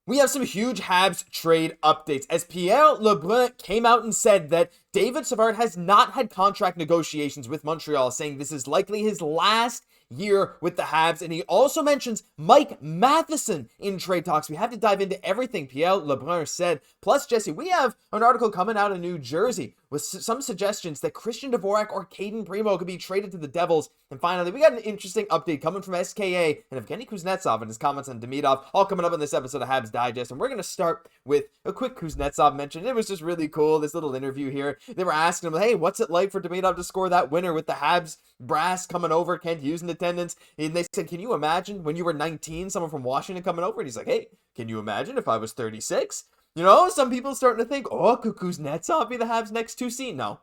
We have some huge Habs trade updates as Pierre Lebrun came out and said that David Savard has not had contract negotiations with Montreal, saying this is likely his last year with the Habs, and he also mentions Mike Matheson in trade talks. We have to dive into everything Pierre Lebrun said. Plus, Jesse, we have an article coming out of New Jersey with some suggestions that Christian Dvorak or Cayden Primeau could be traded to the Devils. And finally, we got an interesting update coming from SKA and Evgeny Kuznetsov and his comments on Demidov, all coming up in this episode of Habs Digest. And we're going to start with a quick Kuznetsov mention. It was just really cool, this little interview here. They were asking him, hey, what's it like for Demidov to score that winner with the Habs brass coming over, Kent Hughes in attendance? And they said, can you imagine when you were 19, someone from Washington coming over? And he's like, hey, can you imagine if I was 36? You know, some people starting to think, oh, could Kuznetsov be the Habs' next 2C? No.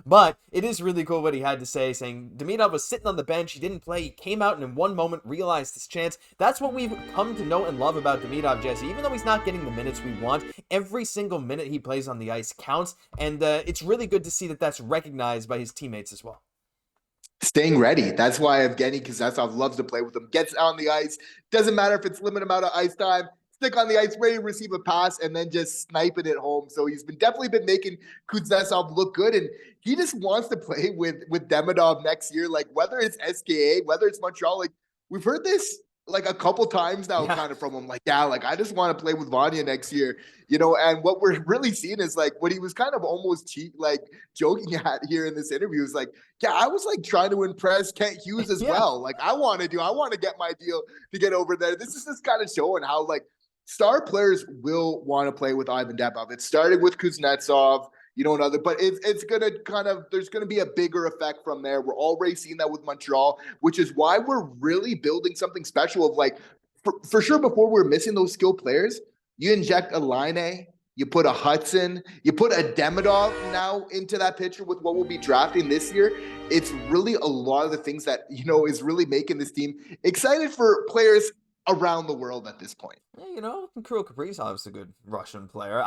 But it is really cool what he had to say, saying Demidov was sitting on the bench, he didn't play, he came out and in one moment realized his chance. That's what we've come to know and love about Demidov, Jesse. Even though he's not getting the minutes we want, every single minute he plays on the ice counts, and it's really good to see that that's recognized by his teammates as well. Staying ready. That's why Evgeny Kuznetsov loves to play with him. Gets on the ice. Doesn't matter if it's limited amount of ice time. Stick on the ice, ready to receive a pass, and then just sniping it home. So he's definitely been making Kuznetsov look good, and he just wants to play with Demidov next year. Like, whether it's SKA, whether it's Montreal, like, we've heard this like a couple times now, kind of from him. Like, yeah, like, I just want to play with Vanya next year, you know. And what we're really seeing is like what he was kind of almost joking at here in this interview is like, yeah, I was like trying to impress Kent Hughes as well. Like, I want to get my deal to get over there. This is just kind of showing how like star players will want to play with Ivan Demidov. It started with Kuznetsov, you know, another, but it's going to there's going to be a bigger effect from there. We're already seeing that with Montreal, which is why we're really building something special of like, for sure, before we're missing those skilled players, you inject a Laine, you put a Hudson, you put a Demidov now into that picture with what we'll be drafting this year. It's really a lot of the things that, you know, is really making this team excited for players around the world at this point. Yeah, you know, Kirill Kaprizov is a good Russian player.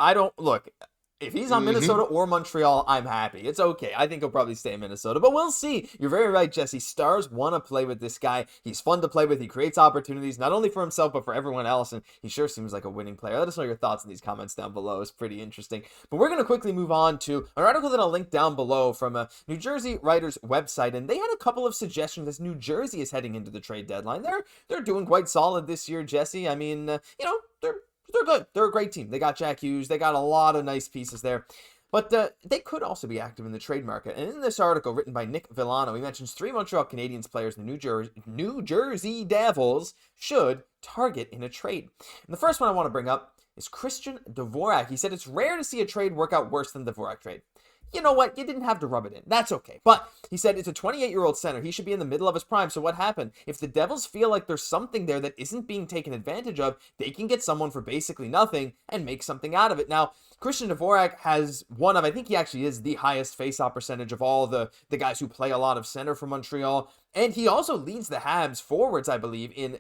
If he's on Minnesota or Montreal, I'm happy. It's okay. I think he'll probably stay in Minnesota, but we'll see. You're very right, Jesse. Stars want to play with this guy. He's fun to play with. He creates opportunities, not only for himself, but for everyone else, and he sure seems like a winning player. Let us know your thoughts in these comments down below. It's pretty interesting. But we're going to quickly move on to an article that I'll link down below from a New Jersey writer's website, and they had a couple of suggestions as New Jersey is heading into the trade deadline. They're doing quite solid this year, Jesse. I mean, you know, they're good. They're a great team. They got Jack Hughes. They got a lot of nice pieces there. But they could also be active in the trade market. And in this article written by Nick Villano, he mentions 3 Montreal Canadiens players the New Jersey Devils should target in a trade. And the first one I want to bring up is Christian Dvorak. He said it's rare to see a trade work out worse than the Dvorak trade. You know what? You didn't have to rub it in. That's okay. But he said it's a 28-year-old center. He should be in the middle of his prime. So what happened? If the Devils feel like there's something there that isn't being taken advantage of, they can get someone for basically nothing and make something out of it. Now, Christian Dvorak has one of, I think he actually is the highest face-off percentage of all the guys who play a lot of center for Montreal. And he also leads the Habs forwards, I believe, in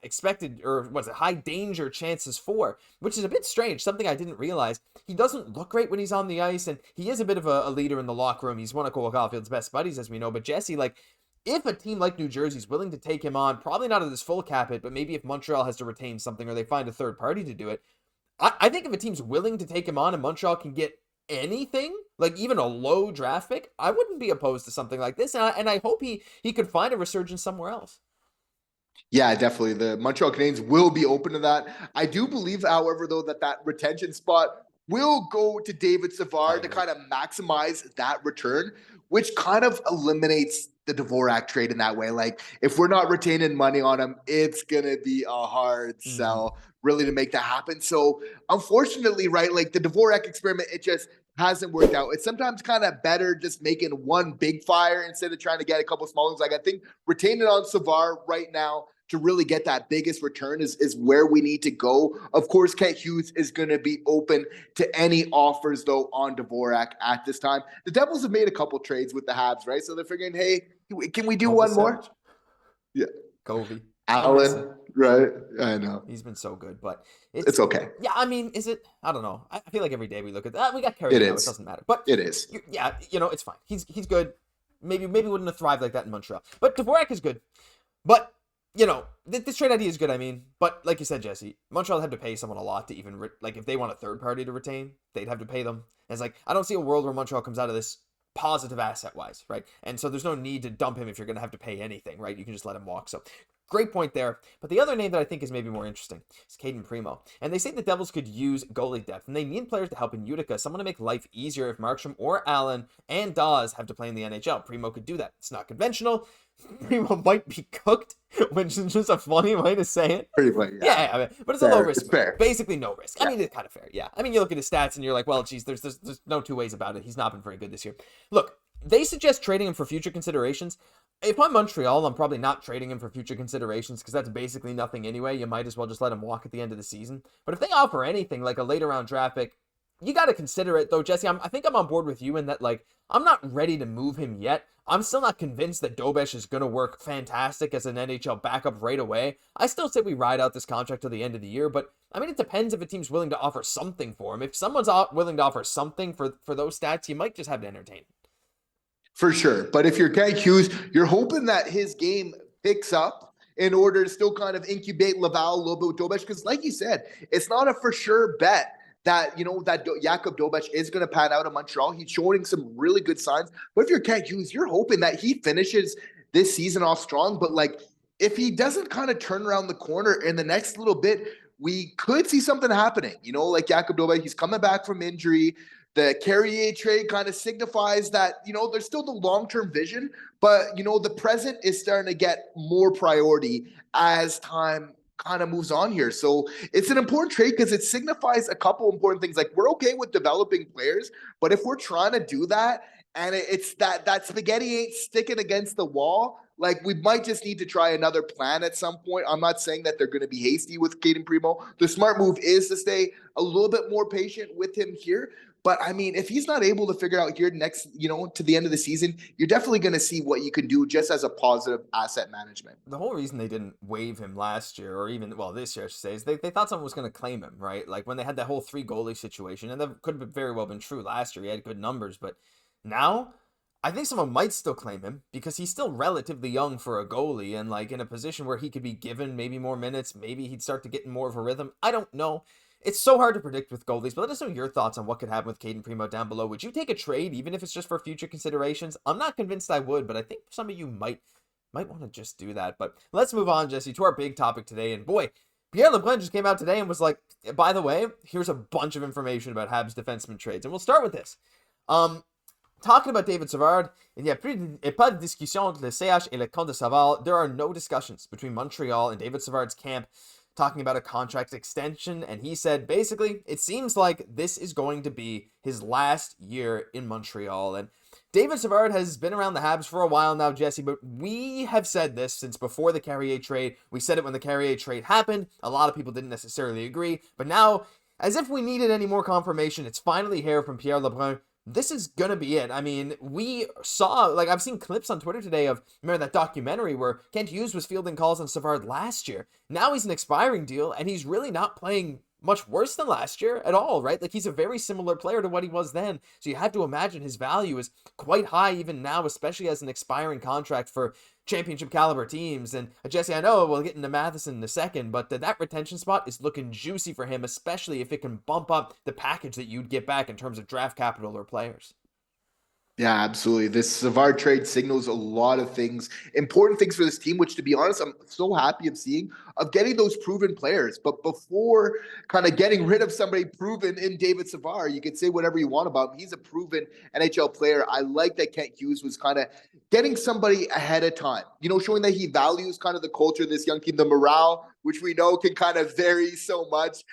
high danger chances for, which is a bit strange, something I didn't realize. He doesn't look great when he's on the ice, and he is a bit of a leader in the locker room. He's one of Caufield's best buddies, as we know. But Jesse, like, if a team like New Jersey is willing to take him on, probably not at this full cap hit, but maybe if Montreal has to retain something or they find a third party to do it, I think if a team's willing to take him on and Montreal can get anything, like even a low draft pick, I wouldn't be opposed to something like this. And I hope he could find a resurgence somewhere else. Yeah, definitely. The Montreal Canadiens will be open to that. I do believe, however, though, that retention spot will go to David Savard to kind of maximize that return, which kind of eliminates the Dvorak trade in that way. Like, if we're not retaining money on him, it's going to be a hard sell really to make that happen. So unfortunately, right, like the Dvorak experiment, it just hasn't worked out. It's sometimes kind of better just making one big fire instead of trying to get a couple small ones. Like, I think retaining on Savard right now to really get that biggest return is where we need to go. Of course, Kent Hughes is going to be open to any offers, though, on Dvorak at this time. The Devils have made a couple trades with the Habs, right? So they're figuring, hey, can we do one more? Yeah. Covey. Allen, right? I know. He's been so good, but it's okay. Yeah, I mean, is it? I don't know. I feel like every day we look at that. We got Kirby now. It doesn't matter. But it is. Yeah, you know, it's fine. He's good. Maybe wouldn't have thrived like that in Montreal. But Dvorak is good. But This trade idea is good, but like you said, Jesse, Montreal have to pay someone a lot to even, if they want a third party to retain, they'd have to pay them. And it's like, I don't see a world where Montreal comes out of this positive asset-wise, right? And so there's no need to dump him if you're going to have to pay anything, right? You can just let him walk. So great point there. But the other name that I think is maybe more interesting is Cayden Primeau. And they say the Devils could use goalie depth, and they need players to help in Utica, someone to make life easier if Markstrom or Allen and Dawes have to play in the NHL. Primeau could do that. It's not conventional. Primeau might be cooked, which is just a funny way to say it. Pretty funny, yeah. But it's fair. A low risk. It's fair. Basically no risk. Yeah. It's kind of fair, yeah. You look at his stats and you're like, well, geez, there's no two ways about it. He's not been very good this year. Look, they suggest trading him for future considerations. If I'm Montreal, I'm probably not trading him for future considerations because that's basically nothing anyway. You might as well just let him walk at the end of the season. But if they offer anything like a later round draft pick, you got to consider it, though, Jesse. I think I'm on board with you in that, I'm not ready to move him yet. I'm still not convinced that Dobeš is going to work fantastic as an NHL backup right away. I still say we ride out this contract till the end of the year, but, it depends if a team's willing to offer something for him. If someone's willing to offer something for those stats, you might just have to entertain it. For sure. But if you're Kent Hughes, you're hoping that his game picks up in order to still kind of incubate Laval a little bit with Dobeš, because like you said, it's not a for sure bet that, that Jakub Dobeš is going to pan out in Montreal. He's showing some really good signs. But if you're Kent Hughes, you're hoping that he finishes this season off strong. But if he doesn't kind of turn around the corner in the next little bit, we could see something happening. Like Jakub Dobeš, he's coming back from injury. The Carrier trade kind of signifies that, there's still the long-term vision, but, the present is starting to get more priority as time kind of moves on here. So it's an important trade because it signifies a couple important things. We're okay with developing players, but if we're trying to do that and it's that spaghetti ain't sticking against the wall, we might just need to try another plan at some point. I'm not saying that they're going to be hasty with Cayden Primeau. The smart move is to stay a little bit more patient with him here. But if he's not able to figure out here next, to the end of the season, you're definitely going to see what you can do just as a positive asset management. The whole reason they didn't waive him last year, or even, this year, I should say, is they thought someone was going to claim him, right? When they had that whole 3 goalie situation, and that could have very well been true last year. He had good numbers, but now I think someone might still claim him because he's still relatively young for a goalie and in a position where he could be given maybe more minutes. Maybe he'd start to get in more of a rhythm. I don't know. It's so hard to predict with goalies, but let us know your thoughts on what could happen with Cayden Primeau down below. Would you take a trade, even if it's just for future considerations? I'm not convinced I would, but I think some of you might want to just do that. But let's move on, Jesse, to our big topic today. And boy, Pierre Lebrun just came out today and was like, by the way, here's a bunch of information about Habs defenseman trades. And we'll start with this. Talking about David Savard, il n'y a pas de discussion entre le CH et le camp de Savard. There are no discussions between Montreal and David Savard's camp talking about a contract extension, and he said, basically, it seems like this is going to be his last year in Montreal. And David Savard has been around the Habs for a while now, Jesse, but we have said this since before the Carrier trade. We said it when the Carrier trade happened. A lot of people didn't necessarily agree, but now, as if we needed any more confirmation, it's finally here from Pierre Lebrun. This is going to be it. We saw, I've seen clips on Twitter today of, remember that documentary where Kent Hughes was fielding calls on Savard last year. Now he's an expiring deal, and he's really not playing much worse than last year at all, right? He's a very similar player to what he was then. So you have to imagine his value is quite high even now, especially as an expiring contract for championship caliber teams. And Jesse, I know we'll get into Matheson in a second, but that retention spot is looking juicy for him, especially if it can bump up the package that you'd get back in terms of draft capital or players. Yeah, absolutely. This Savard trade signals a lot of things, important things for this team, which, to be honest, I'm so happy of seeing, of getting those proven players. But before kind of getting rid of somebody proven in David Savard, you could say whatever you want about him. He's a proven NHL player. I like that Kent Hughes was kind of getting somebody ahead of time, showing that he values kind of the culture of this young team, the morale, which we know can kind of vary so much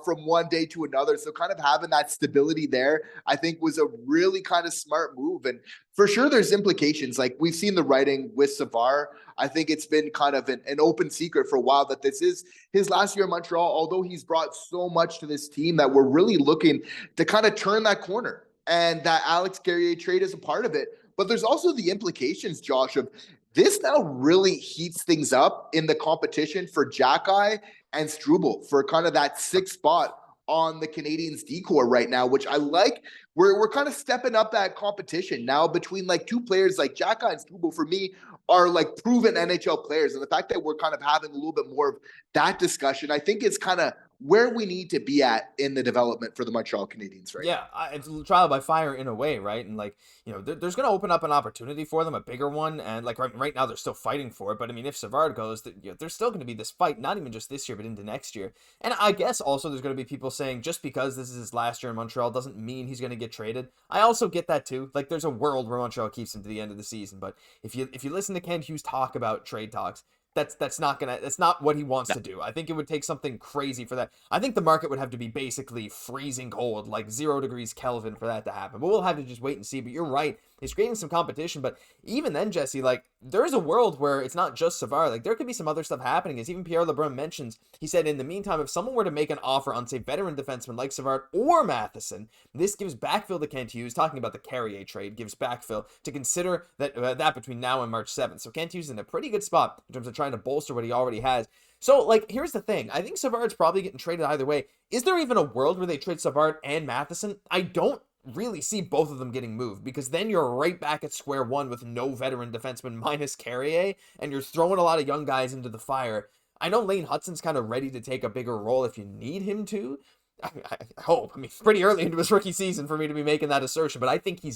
from one day to another. So kind of having that stability there, I think, was a really kind of smart move. And for sure, there's implications. We've seen the writing with Savard. I think it's been kind of an open secret for a while that this is his last year in Montreal, although he's brought so much to this team that we're really looking to kind of turn that corner. And that Alex Carrier trade is a part of it. But there's also the implications, Josh, of this now really heats things up in the competition for Xhekaj and Struble for kind of that 6th spot on the Canadiens decor right now, which I like. We're kind of stepping up that competition now between like two players like Xhekaj and Stubo, for me, are like proven NHL players. And the fact that we're kind of having a little bit more of that discussion, I think it's kind of where we need to be at in the development for the Montreal Canadiens right now. It's trial by fire in a way, right? And like, there's going to open up an opportunity for them, a bigger one. And like right now, they're still fighting for it. But I mean, if Savard goes, there's still going to be this fight, not even just this year, but into next year. And I guess also there's going to be people saying just because this is his last year in Montreal doesn't mean he's going to get traded. I also get that too. Like, there's a world where Montreal keeps him to the end of the season. But if you listen to Ken Hughes talk about trade talks, that's not what he wants to do. I think it would take something crazy for that. I think the market would have to be basically freezing cold, like 0 degrees Kelvin, for that to happen. But we'll have to just wait and see. But you're right. He's creating some competition. But even then, Jesse, like, there's a world where it's not just Savard. Like, there could be some other stuff happening. As even Pierre Lebrun mentions, he said, in the meantime, if someone were to make an offer on, say, veteran defensemen like Savard or Matheson, this gives backfill to Kent Hughes, talking about the Carrier trade, gives backfill to consider that between now and March 7th. So Kent Hughes is in a pretty good spot in terms of trying to bolster what he already has. So, like, here's the thing. I think Savard's probably getting traded either way. Is there even a world where they trade Savard and Matheson? I don't really see both of them getting moved, because then you're right back at square one with no veteran defenseman minus Carrier, and you're throwing a lot of young guys into the fire. I know Lane Hutson's kind of ready to take a bigger role if you need him to. I hope. I mean, it's pretty early into his rookie season for me to be making that assertion, but I think he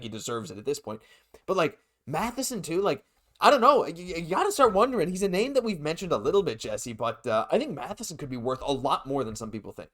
deserves it at this point. But like Matheson too, like, I don't know. You got to start wondering. He's a name that we've mentioned a little bit, Jesse, but I think Matheson could be worth a lot more than some people think.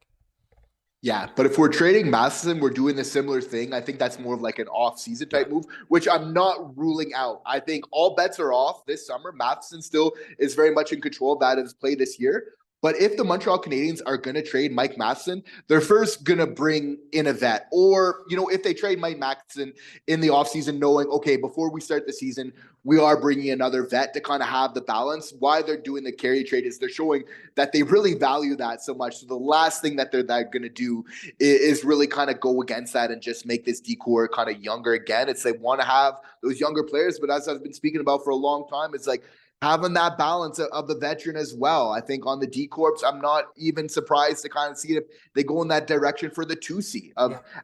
Yeah, but if we're trading Matheson, we're doing a similar thing. I think that's more of like an off-season type move, which I'm not ruling out. I think all bets are off this summer. Matheson still is very much in control of that of his play this year. But if the Montreal Canadiens are going to trade Mike Matheson, they're first going to bring in a vet. Or, if they trade Mike Matheson in the offseason, knowing, okay, before we start the season, we are bringing another vet to kind of have the balance. Why they're doing the Carrier trade is they're showing that they really value that so much. So the last thing that they're going to do is really kind of go against that and just make this decor kind of younger again. It's they want to have those younger players. But as I've been speaking about for a long time, it's like, having that balance of the veteran as well. I think on the D Corps, I'm not even surprised to kind of see if they go in that direction for the 2C.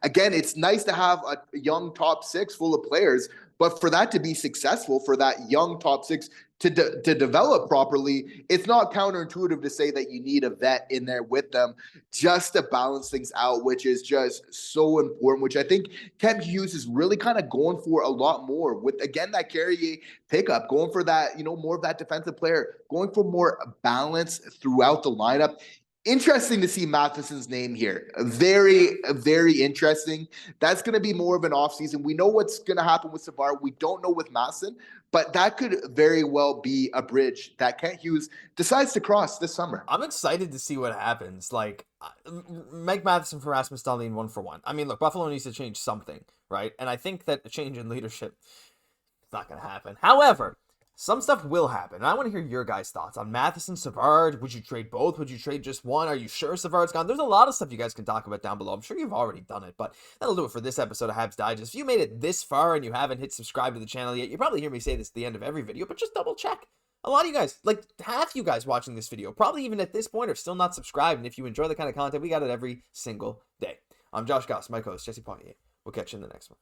Again, it's nice to have a young top six full of players, but for that to be successful, for that young top six to develop properly, it's not counterintuitive to say that you need a vet in there with them just to balance things out, which is just so important, which I think Kent Hughes is really kind of going for a lot more with, again, that Carrier pickup, going for that, more of that defensive player, going for more balance throughout the lineup. Interesting to see Matheson's name here. Very, very interesting. That's going to be more of an offseason. We know what's going to happen with Savard. We don't know with Matheson, but that could very well be a bridge that Kent Hughes decides to cross this summer. I'm excited to see what happens. Like, Mike Matheson for Rasmus Dahlin 1-for-1. I mean, look, Buffalo needs to change something, right? And I think that a change in leadership is not going to happen. However, some stuff will happen. And I want to hear your guys' thoughts on Matheson, Savard. Would you trade both? Would you trade just one? Are you sure Savard's gone? There's a lot of stuff you guys can talk about down below. I'm sure you've already done it, but that'll do it for this episode of Habs Digest. If you made it this far and you haven't hit subscribe to the channel yet, you probably hear me say this at the end of every video, but just double check. A lot of you guys, like half you guys watching this video, probably even at this point are still not subscribed. And if you enjoy the kind of content, we got it every single day. I'm Josh Gosse, my co-host, Jesse Poirier. We'll catch you in the next one.